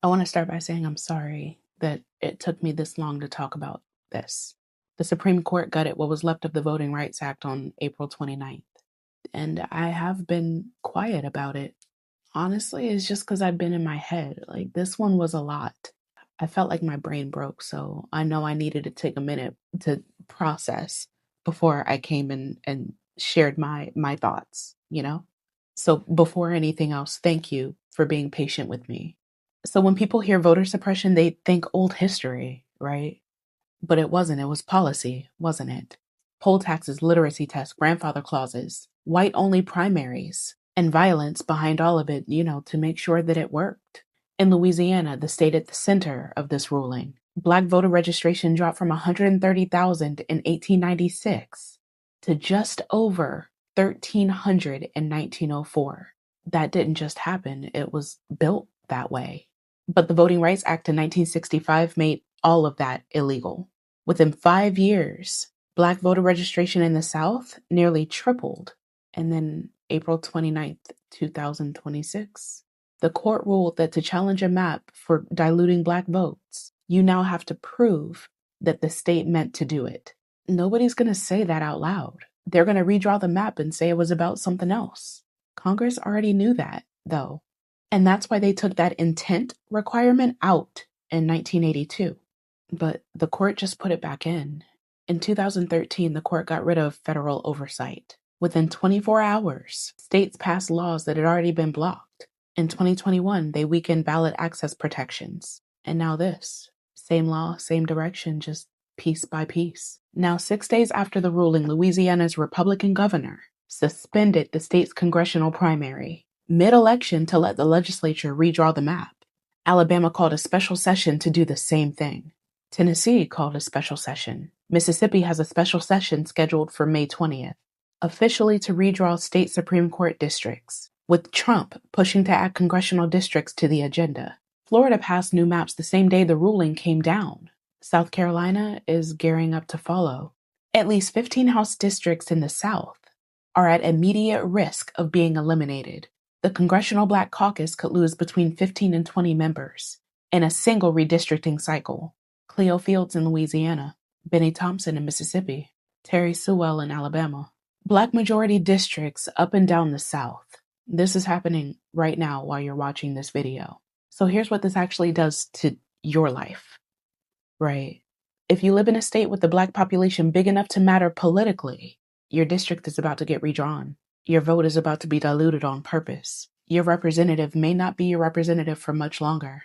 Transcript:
I want to start by saying I'm sorry that it took me this long to talk about this. The Supreme Court gutted what was left of the Voting Rights Act on April 29th, and I have been quiet about it. Honestly, it's just because I've been in my head. Like, this one was a lot. I felt like my brain broke, so I know I needed to take a minute to process before I came and shared my thoughts, you know? So before anything else, thank you for being patient with me. So when people hear voter suppression, they think old history, right? But it wasn't. It was policy, wasn't it? Poll taxes, literacy tests, grandfather clauses, white only primaries, and violence behind all of it, to make sure that it worked. In Louisiana, the state at the center of this ruling, Black voter registration dropped from 130,000 in 1896 to just over 1,300 in 1904. That didn't just happen, it was built that way. But the Voting Rights Act in 1965 made all of that illegal. Within 5 years, Black voter registration in the South nearly tripled. And then April 29th, 2026, the court ruled that to challenge a map for diluting Black votes, you now have to prove that the state meant to do it. Nobody's going to say that out loud. They're going to redraw the map and say it was about something else. Congress already knew that, though. And that's why they took that intent requirement out in 1982. But the court just put it back in. In 2013, the court got rid of federal oversight. Within 24 hours, states passed laws that had already been blocked. In 2021, they weakened ballot access protections. And now this. Same law, same direction, just piece by piece. Now, 6 days after the ruling, Louisiana's Republican governor suspended the state's congressional primary mid-election to let the legislature redraw the map. Alabama called a special session to do the same thing. Tennessee called a special session. Mississippi has a special session scheduled for May 20th, officially to redraw state Supreme Court districts, with Trump pushing to add congressional districts to the agenda. Florida passed new maps the same day the ruling came down. South Carolina is gearing up to follow. At least 15 House districts in the South are at immediate risk of being eliminated. The Congressional Black Caucus could lose between 15 and 20 members in a single redistricting cycle. Cleo Fields in Louisiana, Benny Thompson in Mississippi, Terry Sewell in Alabama. Black majority districts up and down the South. This is happening right now while you're watching this video. So here's what this actually does to your life, right? If you live in a state with a Black population big enough to matter politically, your district is about to get redrawn. Your vote is about to be diluted on purpose. Your representative may not be your representative for much longer.